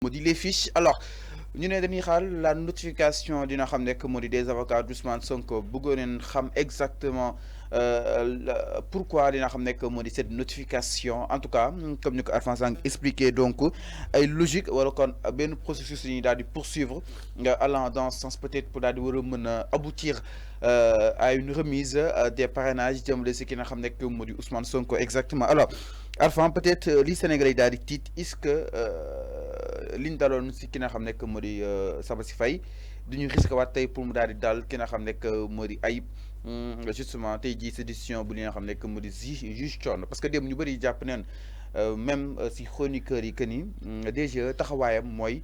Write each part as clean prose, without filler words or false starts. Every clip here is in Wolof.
les fiches alors ñu ne dañuy xaar la notification dina xam nekk des avocats d'Ousmane Sonko bëggoon xam exactement pourquoi dina xam nekk cette notification en tout cas comme ni ko Arfan Sang expliqué donc ay logique wala kon benn processus yi daal di poursuivre allant dans ce sens peut-être pour daal di war a mën a aboutir à une remise des parrainages jëmale si ki nga xam nekk Ousmane Sonko exactement alors Arfan peut-être li Sénégalais daal di tiit est-ce que liñ daloon si ki nga xam nekk Sabassy Faye duñu risque waat tey pour mu daal di dal ki nga xam nekk Ayib justement tey jii sa décision bu li nga xam nekk juge Thione parce que dem ñu bëri jàpp neen même si chroniqueurs yi que ni DG taxawaayam mooy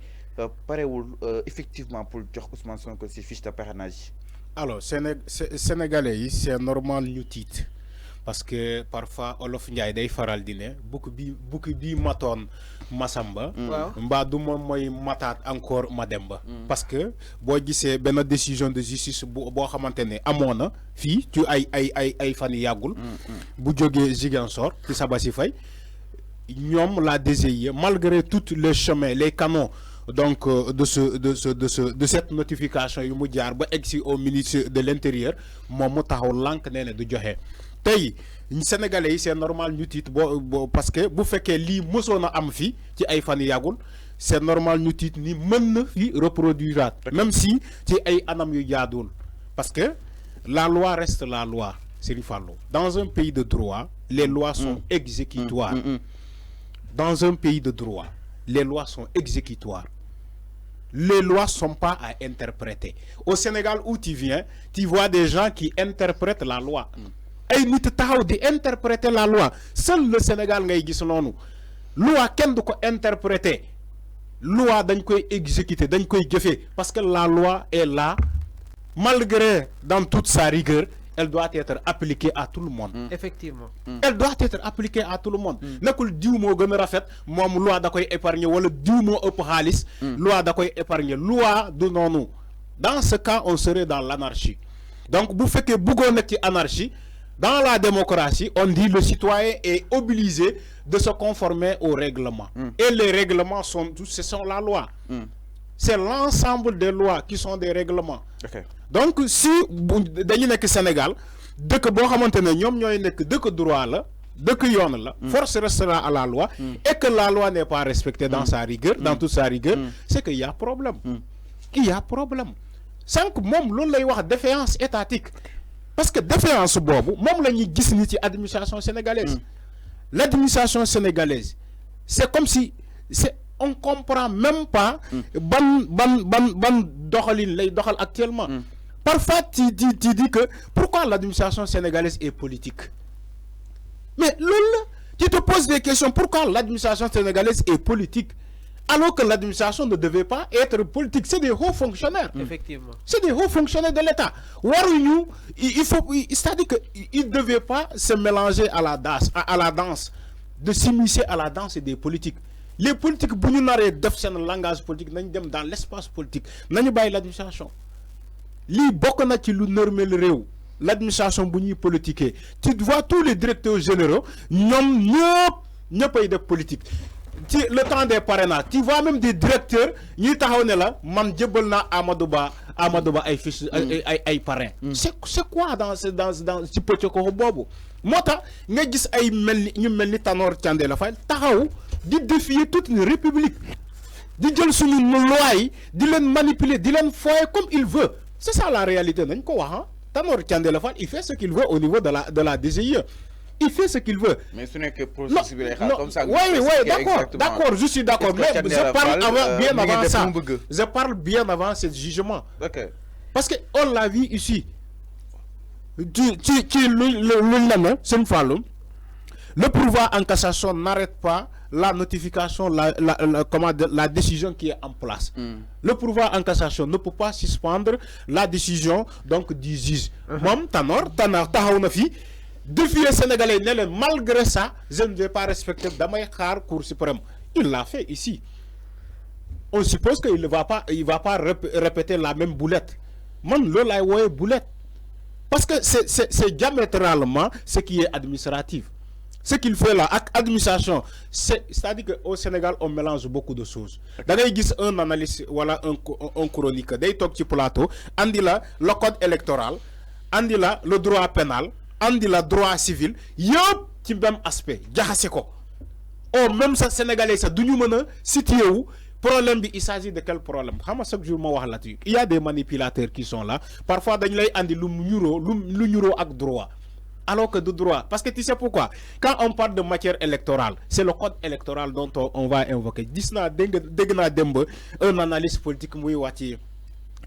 parewul effectivement pour jox Ousmane Sonko si fiche de parrainage. Alors Sénégalais yi c'est normal ñu tiit parce que parfois Olof Ndiaye day faral di ne bukki bi matoon Masamba mbaa du moom mooy mataat encore Mademba parce que boo gisee benn décision de justice boo xamante ne amoon na fii ci ay fan yi yàggul bu jógee Ziguinchor ci Sabassy Faye ñoom la DGIE malgré tous les chemins les canaux donc de cette notification yu mu jaar ba egsi au ministre de l'Intérieur moom mu taxaw lànk nee ne du joxe tey Sénégalais yi c'est normal ñu tiit parce que bu fekkee lii mësoon a am fii ci ay fan yàggul c'est normal ñu tiit ni mën na fi reproduire même si ci ay anam yu jaaduwul parce que la loi reste la loi Serigne Fallou dans un pays de droit les lois sont exécutoires dans un pays de droit les lois sont exécutoires les lois sont pas à interpréter au Sénégal où tu viens tu vois des gens qui interprètent la loi ay nit taxaw di interpréter la loi seul le Sénégal ngay gis noonu loi kenn du ko interpréter loi dañ koy exécuter dañ koy jëfee parce que la loi est là malgré dans toute sa rigueur elle doit être appliquée à tout le monde. Effectivement. Elle doit être appliquée à tout le monde. nekkul diw moo gën a rafet moom loi da koy épargner wala diw moo ëpp xaalis loi da koy épargner loi du noonu dans ce cas on serait dans l'anarchie donc bu fekkee bëggoo nekk ci anarchie dans la démocratie, on dit le citoyen est obligé de se conformer aux règlements. Et les règlements sont tous, ce sont la loi. C'est l'ensemble des lois qui sont des règlements. Okay. Donc, si dañu nekk Sénégal, dëkk boo xamante ne ñoom ñooy nekk dëkk droit la, dëkk yoon la, force restera à la loi, et que la loi n'est pas respectée dans sa rigueur, dans toute sa rigueur, c'est qu'il y a problème. Il y a problème. Sans que moom loolu lay wax défaillance étatique. Parce que défaillance boobu moom la ñuy gis ni ci administration sénégalaise l'administration sénégalaise c'est comme si on comprend même pas ban doxalin lay doxal actuellement parfois tu dis que pourquoi l'administration sénégalaise est politique mais loolu tu te poses des questions pourquoi l'administration sénégalaise est politique alors que l'administration ne devait pas être politique. C'est des hauts fonctionnaires. Effectivement. C'est des hauts fonctionnaires de l'État. C'est-à-dire qu'ils ne devaient pas se mélanger à la danse, de s'immiscer à la danse des politiques. Les politiques, si nous avons un langage politique, nous sommes dans l'espace politique. Nous avons l'administration. L'administration politique. Tu vois tous les directeurs généraux, ils n'ont pas de politique. Le temps des parrainages, tu vois même des directeurs, ñi taxaw ne la man jëbal na Amadou Ba ay fiches ay parrain. C'est quoi dans ci petit ko bobu? Motax nga gis ay ñu melni Tanor Thiendella Faye taxaw di défier toute une république. Di jël suñu loi yi di leen manipuler, di leen foyer comme il veut. C'est ça la réalité nañ ko wax hein. Tanor Thiendella Faye il fait ce qu'il veut au niveau de la DGIE. Il fait ce qu'il veut. Mais ce n'est que pour comme ça. Oui, d'accord, je suis d'accord. Mais je parle bien avant ça. Je parle bien avant ce jugement. Okay. Parce qu'on l'a vu ici. Le pouvoir en cassation n'arrête pas la notification, la décision qui est en place. Le pouvoir en cassation ne peut pas suspendre la décision donc, du juge. Mom, Tanor, taxaw na fi défier Sénégalais, malgré ça, je ne vais pas respecter Damay Khar Cour suprême. Il l'a fait ici. On suppose qu'il ne va pas répéter la même boulette. Man, là, boulette. Parce que c'est diamétralement ce qui est administratif. Ce qu'il fait là, avec administration, c'est-à-dire qu'au Sénégal, on mélange beaucoup de choses. D'ailleurs, il y a un analyste, voilà, un chroniqueur, il talk sur plateau, on dit là le code électoral, on dit là le droit pénal, on dit là le droit civil, il y a un même aspect. Oh, même ça, Sénégalais, ça, d'où nous menons, situé où, problème, il s'agit de quel problème? Chaque jour, il y a des manipulateurs qui sont là. Parfois, ils ont dit l'euro avec droit. Alors que de droit. Parce que tu sais pourquoi? Quand on parle de matière électorale, c'est le code électoral dont on va invoquer. Disna Degna Dembe, un analyste politique,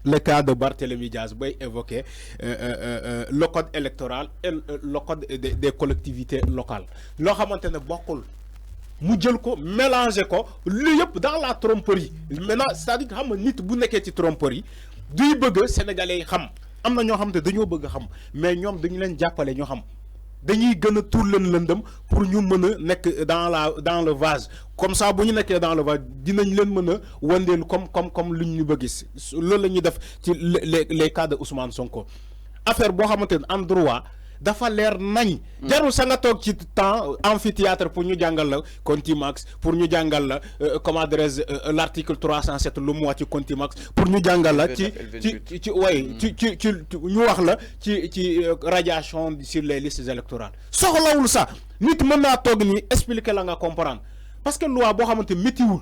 le cas de Barthélémy Diaz, évoqué le code électoral et le code des collectivités locales. Lo xamantene bokul mu jël ko mélanger ko lu yëpp dans la tromperie. Maintenant, c'est-à-dire que xam nit bu nekké ci tromperie, duy bëgg sénégalais xam. Amna ñoo xam te dañoo bëgg xam mais ñoom dañu leen jàppale ñoo xam dañuy gën a tuur leen lëndëm pour ñu mën a nekk dans le vase comme ça bu ñu nekkee dans le vase dinañ leen mën a wandeel comme lu ñu bëgg gis loolu la ñuy def ci les cas de Ousmane Sonko affaire boo xamante ne en droit dafa leer nañ jarul sa nga toog ci temps amphithéâtre pour ñu jàngal la contumace pour ñu jàngal la comment dirais-je l'article 307 lu mu wax ci contumace pour ñu jàngal la ci ñu wax la ci radiation sur les listes électorales soxlawul ça nit mën naa toog ni expliquer la nga comprendre parce que loi boo xamante méttiwul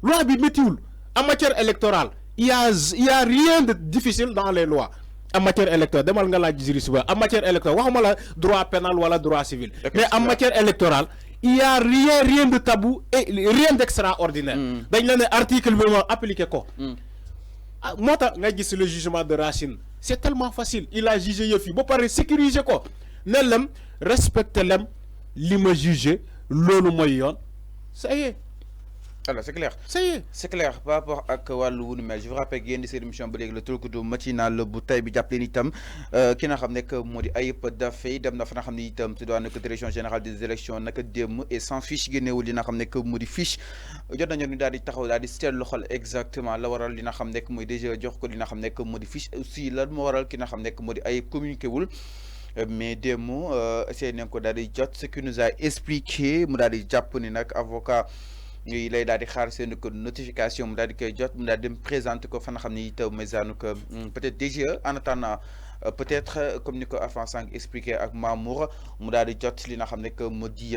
loi bi méttiwul en matière électorale il y a rien de difficile dans les lois en matière électorale demal nga laaj juriste ba en matière électorale waxuma la droit pénal wala droit civil mais en matière électorale il y a rien de tabou et rien d'extraordinaire dañ la ne article bi mo appliquer ko moo tax nga gis le jugement de Racine c'est tellement facile il a jugé yëf yi ba pare sécuriser ko ne lem respecter lem li ma jugé loolu mooy yoon ça y est. Alors c'est clair. C'est clair par rapport à wàllu wu nu mel je vous rappelle yéen di seen émission ba léegi le truc du matinal bu tey bi jàppale ni itam ki nga xam nekk moo di Ayib Daffé dem na fa nga xam ne itam ci doon direction générale des élections naka démb et sans fiche génneewul li nga xam nekk moo di fiche jot nañu ni daal di taxaw daal di seetlu xol exactement la waral li nga xam nekk mooy déjà jox ko li nga xam nekk moo di fiche aussi lan moo waral ki nga xam nekk moo di Ayib communiqué wul mais démb essayé nañ ko daal di jot ce qui nous a expliqué mu daal di jàpp ni nag avocat il lay daal di xaar seen ko notification mu daal di koy jot mu daal di présenter ko fa nga xam ne itam mesaanu que peut-être DGE en attendant peut-être comme ni ko Afan Sang expliqué ak Mamour mu daal di jot li nga xam ne que mu di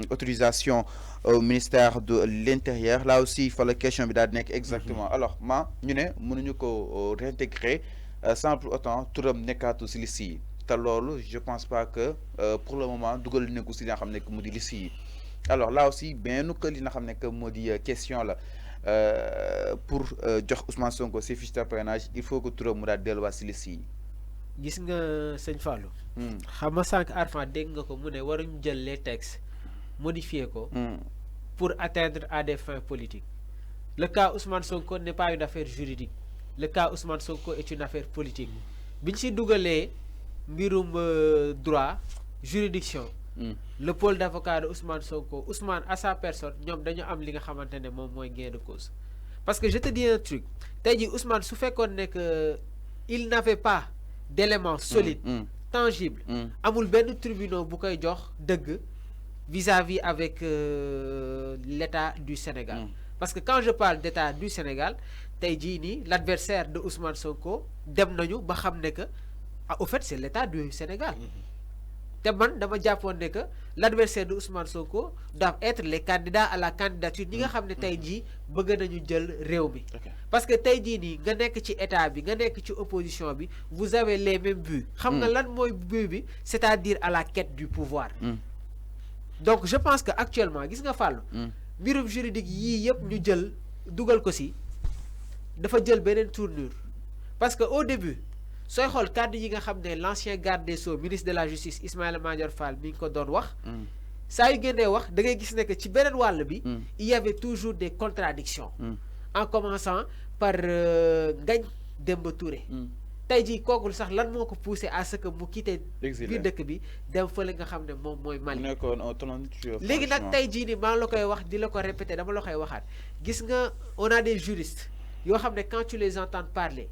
autorisation au ministère de l'Intérieur là aussi il faut la question bi daal di nekk exactement alors ñu ne mënuñu ko réintégrer sans pour autant turam nekkaatu si liste yi te loolu je pense pas que pour le moment dugal nañ ko si li nga xam ne que mu di liste yi. Alors là aussi bien nous que li nga xam ne que moo di question la pour jox Ousmane Sonko ses fiches de parrainage il faut que turam mu daal delluwaat si liste yi. gis nga sëñ Fallou. xam nga sànq Arfan dégg nga ko mu ne waruñu jël les textes modifier ko. pour atteindre à des fins politiques. Le cas Ousmane Sonko n'est pas une affaire juridique le cas Ousmane Sonko est une affaire politique biñ si dugalee mbirum droit juridiction. Le pôle d'avocat de Ousmane Sonko Ousmane à sa personne ñoom dañu am li nga xamante ne moom mooy gain de cause parce que je te dis un truc tey jii Ousmane su fekkoon ne que il n'avait pas d'éléments solides tangibles amul benn tribunal bu koy jox dëgg vis-à-vis avec l'État du Sénégal parce que quand je parle d'État du Sénégal tey jii nii l'adversaire de Ousmane Sonko dem nañu ba xam ne que au fait c'est l'État du Sénégal te man dama jàppoon ne que l'adversaire de Ousmane Sonko doivent être les candidats à la candidature ñi nga xam ne tey jii bëgg nañu jël réew mi parce que tey jii nii nga nekk ci état bi nga nekk ci opposition bi vous avez les mêmes buts xam nga lan mooy but bi c'est-à-dire à la quête du pouvoir donc je pense que actuellement gis nga Fallou mbirum juridique yii yëpp ñu jël dugal ko si dafa jël beneen tournure parce que au début sooy xool kàddu yi nga xam ne l'ancien garde des Sceaux ministre de la justice Ismaïla Madior Fall mi ngi ko doon wax saa yu génnee wax da ngay gis ne que ci beneen wàll bi il y avait toujours des contradictions en commençant par Ngagne Demba Touré tey jii kookul sax lan moo ko poussé à ce que mu quitté biir dëkk bi dem fële nga xam ne moom mooy Mali léegi nag tey jii ni maa la koy wax di la ko répété dama la koy waxaat gis nga on a des juristes yoo xam ne quand tu les entends parler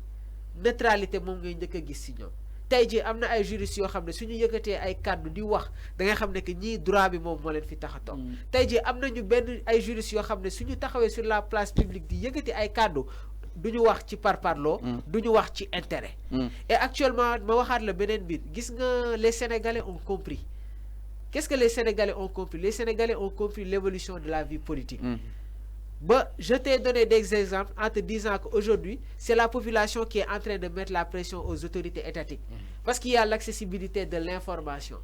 neutralité moom ngay njëkk a gis si ñoom tey jii am na ay juristes yoo xam ne suñu yëkkatee ay kàddu di wax da nga xam ne que ñii droit bi moom moo leen fi tax a toog tey jii am nañu benn ay juristes yoo xam ne suñu taxawee sur la place publique di yëkkati ay kàddu du ñu wax ci parparloo du ñu wax ci intérêt et actuellement ma waxaat la beneen biir gis nga les Sénégalais ont compris qu'est-ce que les Sénégalais ont compris? Les Sénégalais ont compris l'évolution de la vie politique. Je t'ai donné des exemples en te disant qu'aujourd'hui, c'est la population qui est en train de mettre la pression aux autorités étatiques. Parce qu'il y a l'accessibilité de l'information.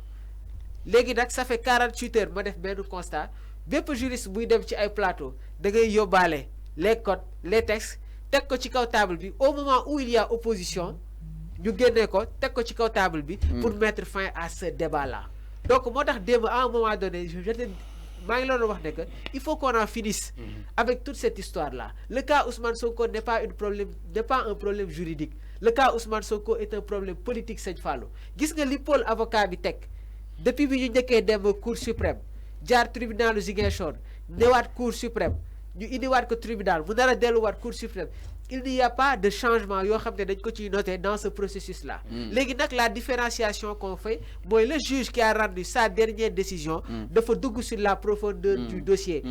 Ça fait 48 heures, je fais un constat. Bépp juriste buy dem ci ay plateau da ngay yóbbaale les codes les textes teg ko ci kaw table bi au moment où il y a opposition ñu génnee ko teg ko ci kaw table bi pour mettre fin à ce débat-là. Donc, moi, à un moment donné, il faut qu'on en finisse avec toute cette histoire-là. Le cas Ousmane Sonko n'est pas un problème juridique. Le cas Ousmane Sonko est un problème politique, Seigne Fallou. Gis nga li pôle avocat bi tek depuis bi ñu ñëkke dem Cour suprême, jaar tribunal Ziguinchor, newaat Cour suprême, ñu indiwaat ko tribunal, mu dara delluwaat Cour suprême. Il n'y a pas de changement noté dans ce processus-là. La différenciation qu'on fait, le juge qui a rendu sa dernière décision de faire sur la profondeur du dossier,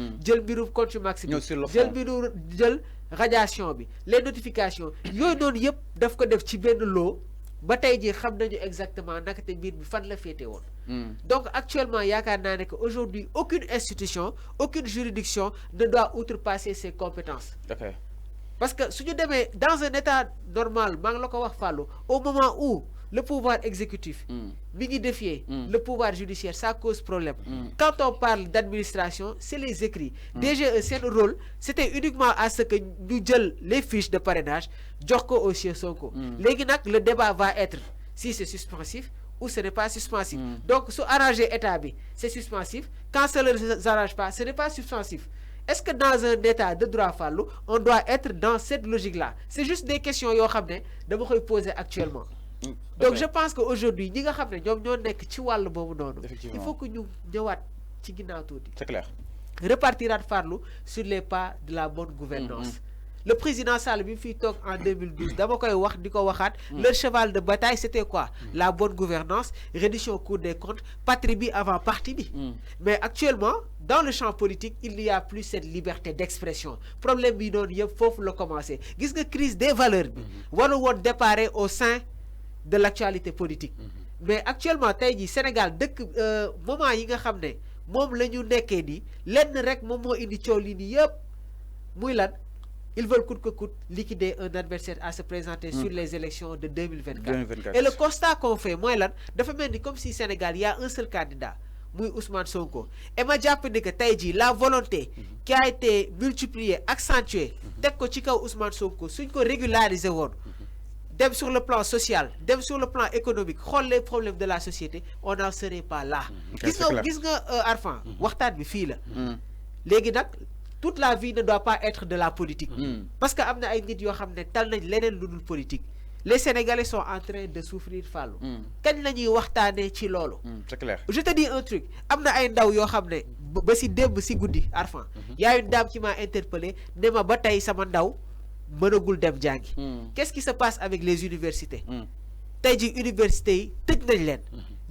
radiation, les notifications, exactement donc actuellement aujourd'hui aucune institution, aucune juridiction ne doit outrepasser ses compétences. Parce que si nous sommes dans un état normal, au moment où le pouvoir exécutif défie le pouvoir judiciaire, ça cause problème. Quand on parle d'administration, c'est les écrits. DGE, c'est le rôle, c'était uniquement à ce que nous avons les fiches de parrainage, au Sonko. Le débat va être si c'est suspensif ou ce n'est pas suspensif. Donc, si arranger état, c'est suspensif. Quand ça ne les arrange pas, ce n'est pas suspensif. Est-ce que dans un état de droit Fallou, on doit être dans cette logique-là? C'est juste des questions que je vais poser actuellement. Donc je pense qu'aujourd'hui, il faut que nous c'est clair. Repartir Fallou sur les pas de la bonne gouvernance. Le président Sall en 2012, leur cheval de bataille, c'était quoi? La bonne gouvernance, réduction au cours des comptes, patrie avant parti. Mais actuellement, dans le champ politique, il n'y a plus cette liberté d'expression. Problème, il faut le commencer. Il y a une crise des valeurs. On doit déparer au sein de l'actualité politique. Mais actuellement, au Sénégal, dès que moment où il y a des moments où ils veulent coûte que coûte liquider un adversaire à se présenter sur les élections de 2024. Et le constat qu'on fait, comme si au Sénégal, il y a un seul candidat, Ousmane Sonko. Et je dis que la volonté qui a été multipliée, accentuée, dès que Ousmane Sonko, si on régularise, dem sur le plan social, dem sur le plan économique, les problèmes de la société, on n'en serait pas là. Arfan, toute la vie ne doit pas être de la politique. Parce que politique. Les Sénégalais sont en train de souffrir Fallou. Quand lañuy waxtané ci lolu? C'est clair. Je te dis un truc, amna ay ndaw yo xamné ba ci demb ci goudi Arfan. Il y a une dame qui m'a interpellé, néma ba tay sama ndaw mënagul dem jangi. Qu'est-ce qui se passe avec les universités? Tay ji université yi tëj nañ leen.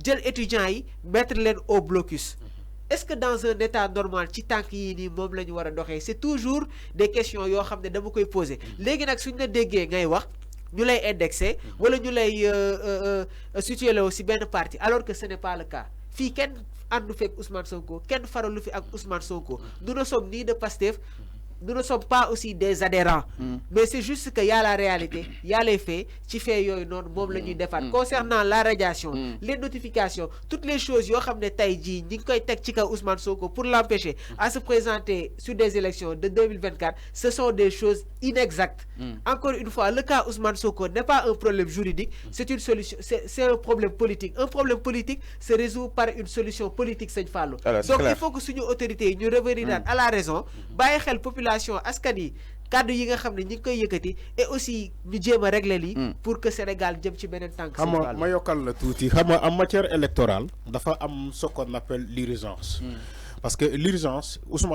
Jël étudiants yi mettre leen au blocus. Est-ce que dans un état normal ci tank yi ni mom lañu wara doxé? C'est toujours des questions yo xamné dama koy poser. Légui nak suñu la déggé ngay wax ñu lay indexé wala ñu lay situé la aussi benn parti alors que ce n'est pas le cas. Fi kenn àndu fekk Ousmane Sonko kenn faralu fi ak Ousmane Sonko. Nous ne sommes ni de Pastef, nous ne sommes pas aussi des adhérents. Mais c'est juste qu'il y a la réalité, il y a les faits, qui fait non mom la ñuy defaat. Concernant la radiation, les notifications, toutes les choses yo xamné tay ji ñi koy tek ci kaw Ousmane Sonko pour l'empêcher à se présenter sur des élections de 2024, ce sont des choses inexactes. Encore une fois, le cas Ousmane Sonko n'est pas un problème juridique, c'est une solution, c'est un problème politique. Un problème politique se résout par une solution politique, Seigne Fallou. Donc il faut que suñu autorité ñu revenir à la raison, baye xel population askani cadre yi nga xamné ñi koy yëkëti et aussi ñu jéma régler li pour que Sénégal jëm ci benen tank. Ma yokal la touti xam nga en matière électorale dafa am ce qu'on appelle l'urgence parce que l'urgence Ousmane